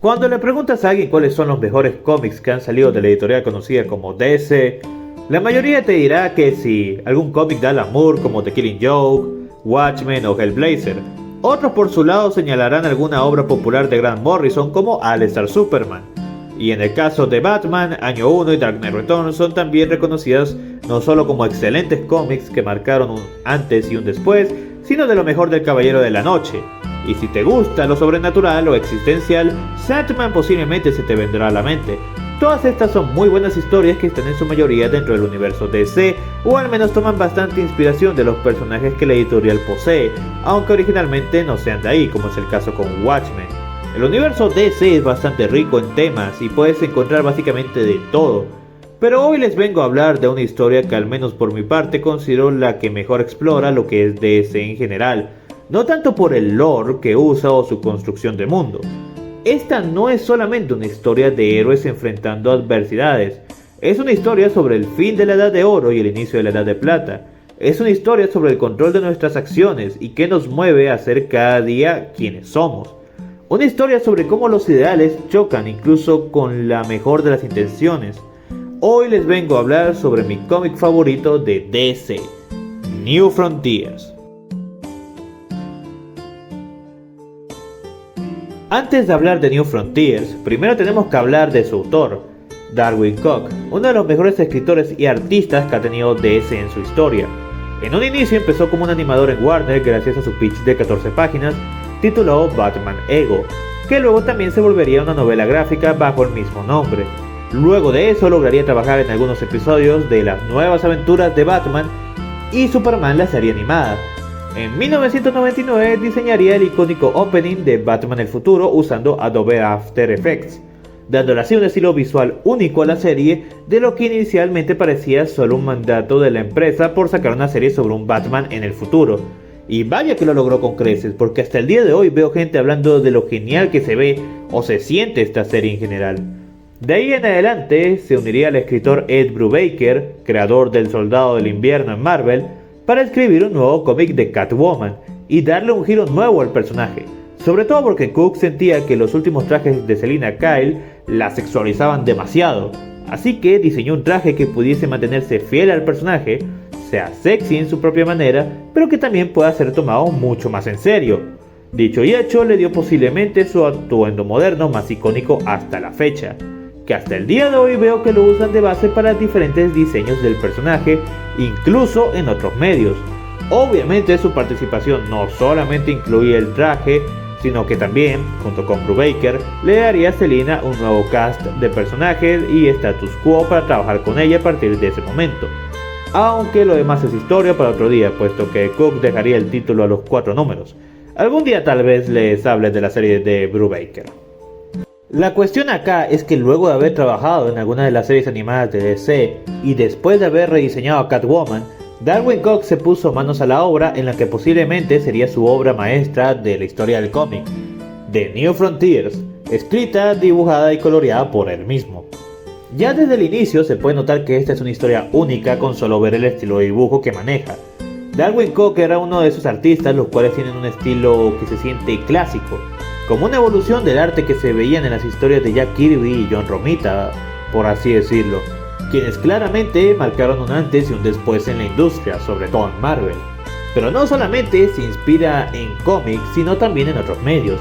Cuando le preguntas a alguien cuáles son los mejores cómics que han salido de la editorial conocida como DC, la mayoría te dirá que sí, algún cómic de Alan Moore como The Killing Joke, Watchmen o Hellblazer. Otros por su lado señalarán alguna obra popular de Grant Morrison como All-Star Superman. Y en el caso de Batman, Año 1 y Dark Knight Returns son también reconocidas no solo como excelentes cómics que marcaron un antes y un después, sino de lo mejor del Caballero de la Noche. Y si te gusta lo sobrenatural o existencial, Sandman posiblemente se te vendrá a la mente. Todas estas son muy buenas historias que están en su mayoría dentro del universo DC, o al menos toman bastante inspiración de los personajes que la editorial posee, aunque originalmente no sean de ahí, como es el caso con Watchmen. El universo DC es bastante rico en temas y puedes encontrar básicamente de todo, pero hoy les vengo a hablar de una historia que al menos por mi parte considero la que mejor explora lo que es DC en general, no tanto por el lore que usa o su construcción de mundo. Esta no es solamente una historia de héroes enfrentando adversidades, es una historia sobre el fin de la Edad de Oro y el inicio de la Edad de Plata. Es una historia sobre el control de nuestras acciones y qué nos mueve a ser cada día quienes somos. Una historia sobre cómo los ideales chocan incluso con la mejor de las intenciones. Hoy les vengo a hablar sobre mi cómic favorito de DC, New Frontiers. Antes de hablar de New Frontiers, primero tenemos que hablar de su autor, Darwyn Cooke, uno de los mejores escritores y artistas que ha tenido DC en su historia. En un inicio empezó como un animador en Warner gracias a su pitch de 14 páginas titulado Batman Ego, que luego también se volvería una novela gráfica bajo el mismo nombre. Luego de eso lograría trabajar en algunos episodios de las nuevas aventuras de Batman y Superman, la serie animada. En 1999 diseñaría el icónico opening de Batman el Futuro usando Adobe After Effects, dándole así un estilo visual único a la serie de lo que inicialmente parecía solo un mandato de la empresa por sacar una serie sobre un Batman en el futuro. Y vaya que lo logró con creces, porque hasta el día de hoy veo gente hablando de lo genial que se ve o se siente esta serie en general. De ahí en adelante se uniría al escritor Ed Brubaker, creador del Soldado del Invierno en Marvel, para escribir un nuevo cómic de Catwoman y darle un giro nuevo al personaje, sobre todo porque Cooke sentía que los últimos trajes de Selina Kyle la sexualizaban demasiado, así que diseñó un traje que pudiese mantenerse fiel al personaje, sea sexy en su propia manera, pero que también pueda ser tomado mucho más en serio. Dicho y hecho, le dio posiblemente su atuendo moderno más icónico hasta la fecha, que hasta el día de hoy veo que lo usan de base para diferentes diseños del personaje, incluso en otros medios. Obviamente su participación no solamente incluye el traje, sino que también, junto con Brubaker, le daría a Selina un nuevo cast de personajes y status quo para trabajar con ella a partir de ese momento. Aunque lo demás es historia para otro día, puesto que Cooke dejaría el título a los 4 números. Algún día tal vez les hable de la serie de Brubaker. La cuestión acá es que luego de haber trabajado en algunas de las series animadas de DC y después de haber rediseñado a Catwoman, Darwyn Cooke se puso manos a la obra en la que posiblemente sería su obra maestra de la historia del cómic, The New Frontiers, escrita, dibujada y coloreada por él mismo. Ya desde el inicio se puede notar que esta es una historia única con solo ver el estilo de dibujo que maneja. Darwyn Cooke era uno de esos artistas los cuales tienen un estilo que se siente clásico, como una evolución del arte que se veían en las historias de Jack Kirby y John Romita, por así decirlo, quienes claramente marcaron un antes y un después en la industria, sobre todo en Marvel. Pero no solamente se inspira en cómics, sino también en otros medios,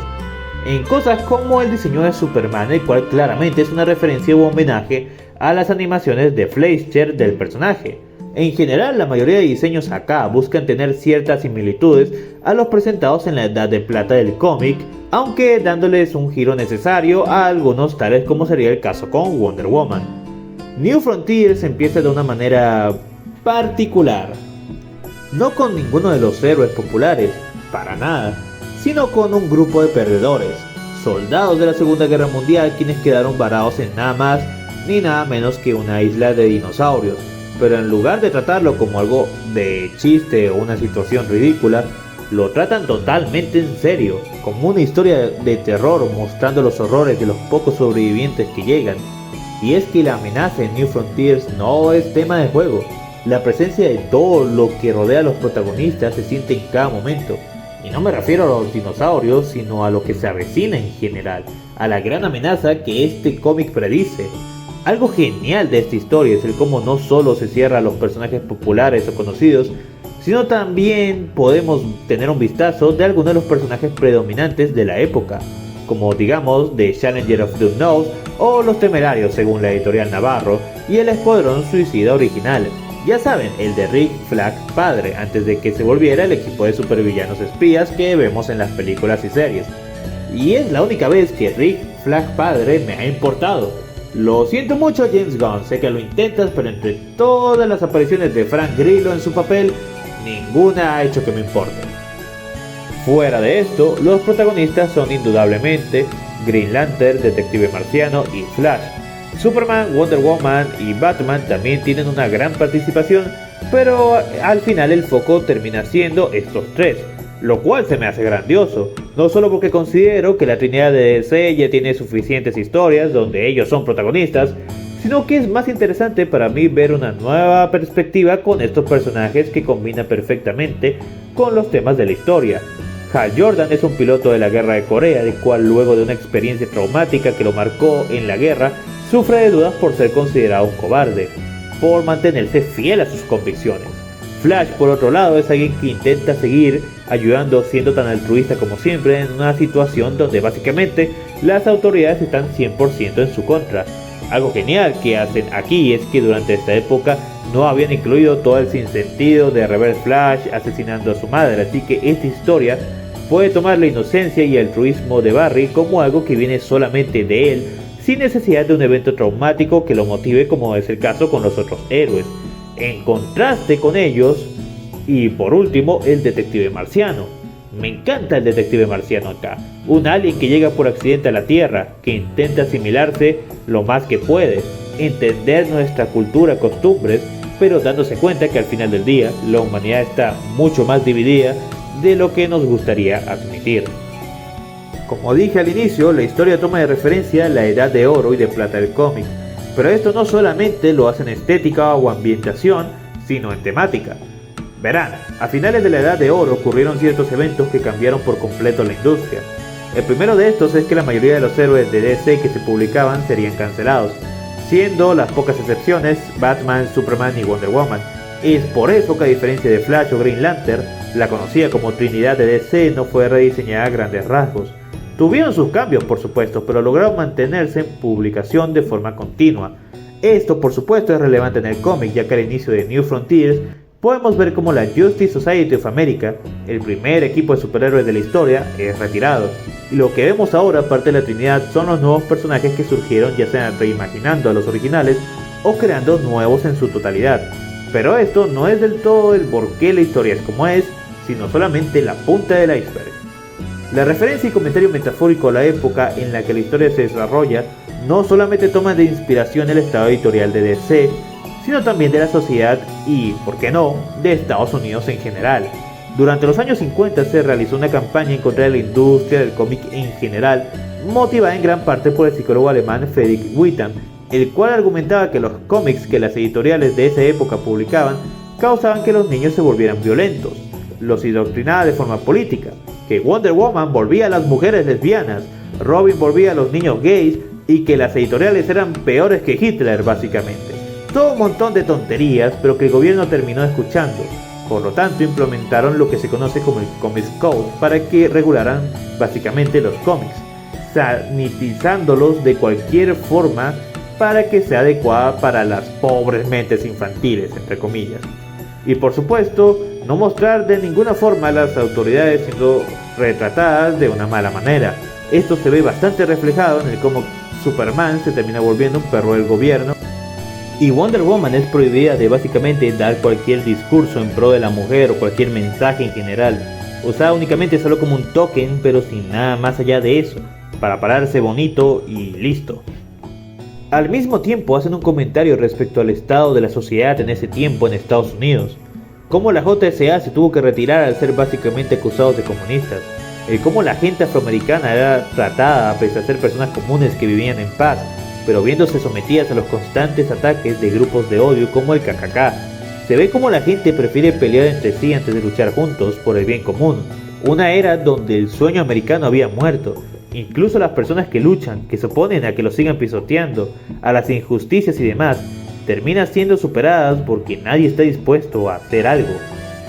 en cosas como el diseño de Superman, el cual claramente es una referencia u homenaje a las animaciones de Fleischer del personaje. En general, la mayoría de diseños acá buscan tener ciertas similitudes a los presentados en la Edad de Plata del cómic, aunque dándoles un giro necesario a algunos, tales como sería el caso con Wonder Woman. New Frontiers empieza de una manera particular, no con ninguno de los héroes populares, para nada, sino con un grupo de perdedores, soldados de la Segunda Guerra Mundial quienes quedaron varados en nada más ni nada menos que una isla de dinosaurios. Pero en lugar de tratarlo como algo de chiste o una situación ridícula, lo tratan totalmente en serio, como una historia de terror mostrando los horrores de los pocos sobrevivientes que llegan. Y es que la amenaza en New Frontiers no es tema de juego, la presencia de todo lo que rodea a los protagonistas se siente en cada momento. Y no me refiero a los dinosaurios, sino a lo que se avecina en general, a la gran amenaza que este cómic predice. Algo genial de esta historia es el cómo no solo se cierra a los personajes populares o conocidos, sino también podemos tener un vistazo de algunos de los personajes predominantes de la época, como digamos The Challenger of the Unknown o Los Temerarios según la editorial Navarro, y el Escuadrón Suicida original. Ya saben, el de Rick Flag padre, antes de que se volviera el equipo de supervillanos espías que vemos en las películas y series. Y es la única vez que Rick Flag padre me ha importado. Lo siento mucho, James Gunn, sé que lo intentas, pero entre todas las apariciones de Frank Grillo en su papel, ninguna ha hecho que me importe. Fuera de esto, los protagonistas son indudablemente Green Lantern, Detective Marciano y Flash. Superman, Wonder Woman y Batman también tienen una gran participación, pero al final el foco termina siendo estos tres, lo cual se me hace grandioso, no solo porque considero que la trinidad de DC ya tiene suficientes historias donde ellos son protagonistas, sino que es más interesante para mí ver una nueva perspectiva con estos personajes que combina perfectamente con los temas de la historia. Hal Jordan es un piloto de la guerra de Corea, el cual luego de una experiencia traumática que lo marcó en la guerra, sufre de dudas por ser considerado un cobarde, por mantenerse fiel a sus convicciones. Flash, por otro lado, es alguien que intenta seguir ayudando siendo tan altruista como siempre en una situación donde básicamente las autoridades están 100% en su contra. Algo genial que hacen aquí es que durante esta época no habían incluido todo el sinsentido de Reverse Flash asesinando a su madre, así que esta historia puede tomar la inocencia y el altruismo de Barry como algo que viene solamente de él, sin necesidad de un evento traumático que lo motive, como es el caso con los otros héroes. En contraste con ellos, y por último, el detective marciano. Me encanta el detective marciano acá, un alien que llega por accidente a la Tierra, que intenta asimilarse lo más que puede, entender nuestra cultura, costumbres, pero dándose cuenta que al final del día la humanidad está mucho más dividida de lo que nos gustaría admitir. Como dije al inicio, la historia toma de referencia la edad de oro y de plata del cómic, pero esto no solamente lo hace en estética o ambientación, sino en temática. Verán, a finales de la edad de oro ocurrieron ciertos eventos que cambiaron por completo la industria. El primero de estos es que la mayoría de los héroes de DC que se publicaban serían cancelados, siendo las pocas excepciones Batman, Superman y Wonder Woman. Es por eso que a diferencia de Flash o Green Lantern, la conocida como Trinidad de DC no fue rediseñada a grandes rasgos. Tuvieron sus cambios por supuesto, pero lograron mantenerse en publicación de forma continua. Esto por supuesto es relevante en el cómic, ya que al inicio de New Frontiers podemos ver cómo la Justice Society of America, el primer equipo de superhéroes de la historia, es retirado. Y lo que vemos ahora, aparte de la Trinidad, son los nuevos personajes que surgieron, ya sea reimaginando a los originales o creando nuevos en su totalidad. Pero esto no es del todo el por qué la historia es como es, sino solamente la punta del iceberg. La referencia y comentario metafórico a la época en la que la historia se desarrolla no solamente toma de inspiración el estado editorial de DC, sino también de la sociedad y, por qué no, de Estados Unidos en general. Durante los años 50 se realizó una campaña en contra de la industria del cómic en general, motivada en gran parte por el psicólogo alemán Friedrich Wittam, el cual argumentaba que los cómics que las editoriales de esa época publicaban causaban que los niños se volvieran violentos, los indoctrinaba de forma política, que Wonder Woman volvía a las mujeres lesbianas, Robin volvía a los niños gays y que las editoriales eran peores que Hitler básicamente. Todo un montón de tonterías, pero que el gobierno terminó escuchando. Por lo tanto implementaron lo que se conoce como el Comics Code para que regularan básicamente los cómics, sanitizándolos de cualquier forma para que sea adecuada para las pobres mentes infantiles, entre comillas. Y por supuesto, no mostrar de ninguna forma a las autoridades siendo retratadas de una mala manera. Esto se ve bastante reflejado en el cómo Superman se termina volviendo un perro del gobierno y Wonder Woman es prohibida de básicamente dar cualquier discurso en pro de la mujer o cualquier mensaje en general, usada únicamente solo como un token pero sin nada más allá de eso, para pararse bonito y listo. Al mismo tiempo hacen un comentario respecto al estado de la sociedad en ese tiempo en Estados Unidos, cómo la JSA se tuvo que retirar al ser básicamente acusados de comunistas, cómo la gente afroamericana era tratada pese a ser personas comunes que vivían en paz, pero viéndose sometidas a los constantes ataques de grupos de odio como el KKK. Se ve como la gente prefiere pelear entre sí antes de luchar juntos por el bien común, Una era donde el sueño americano había muerto. Incluso las personas que luchan, que se oponen a que lo sigan pisoteando, a las injusticias y demás, terminan siendo superadas porque nadie está dispuesto a hacer algo.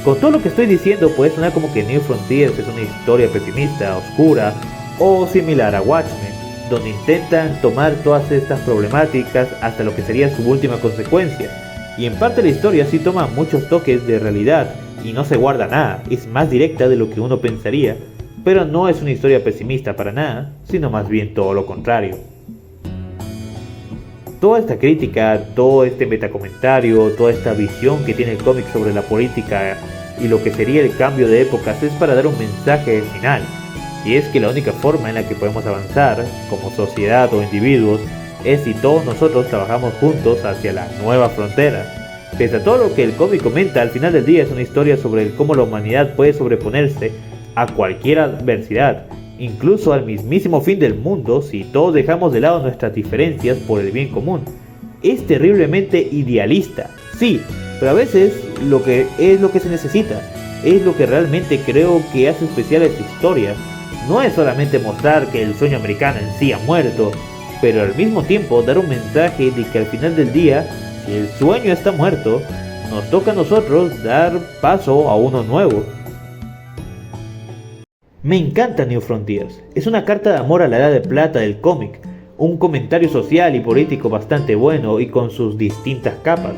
Con todo lo que estoy diciendo puede sonar como que New Frontiers es una historia pesimista, oscura o similar a Watchmen, donde intentan tomar todas estas problemáticas hasta lo que sería su última consecuencia. Y en parte la historia sí toma muchos toques de realidad y no se guarda nada, es más directa de lo que uno pensaría, pero no es una historia pesimista para nada, sino más bien todo lo contrario. Toda esta crítica, todo este metacomentario, toda esta visión que tiene el cómic sobre la política y lo que sería el cambio de épocas es para dar un mensaje final, y es que la única forma en la que podemos avanzar, como sociedad o individuos, es si todos nosotros trabajamos juntos hacia la nueva frontera. Pese a todo lo que el cómic comenta, al final del día es una historia sobre cómo la humanidad puede sobreponerse a cualquier adversidad, incluso al mismísimo fin del mundo, si todos dejamos de lado nuestras diferencias por el bien común. Es terriblemente idealista, sí, pero a veces lo que se necesita, es lo que realmente creo que hace especial esta historia. No es solamente mostrar que el sueño americano en sí ha muerto, pero al mismo tiempo dar un mensaje de que al final del día, si el sueño está muerto, nos toca a nosotros dar paso a uno nuevo. Me encanta New Frontiers, es una carta de amor a la edad de plata del cómic, un comentario social y político bastante bueno y con sus distintas capas,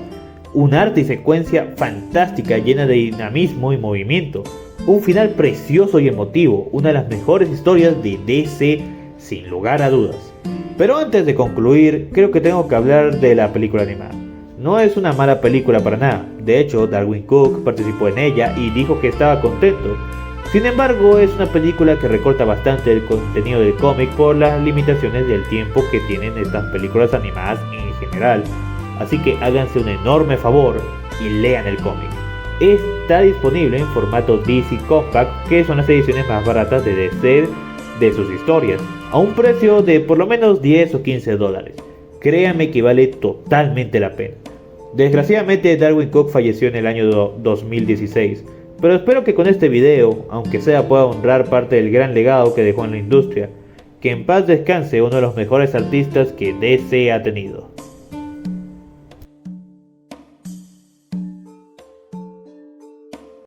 un arte y secuencia fantástica llena de dinamismo y movimiento, un final precioso y emotivo, una de las mejores historias de DC sin lugar a dudas. Pero antes de concluir, creo que tengo que hablar de la película animada. No es una mala película para nada, de hecho Darwyn Cooke participó en ella y dijo que estaba contento. Sin embargo, es una película que recorta bastante el contenido del cómic por las limitaciones del tiempo que tienen estas películas animadas en general. Así que háganse un enorme favor y lean el cómic. Está disponible en formato DC Compact, que son las ediciones más baratas de DC de sus historias, a un precio de por lo menos 10 o 15 dólares. Créanme que vale totalmente la pena. Desgraciadamente Darwyn Cooke falleció en el año 2016, pero espero que con este video, aunque sea, pueda honrar parte del gran legado que dejó en la industria. Que en paz descanse uno de los mejores artistas que DC ha tenido.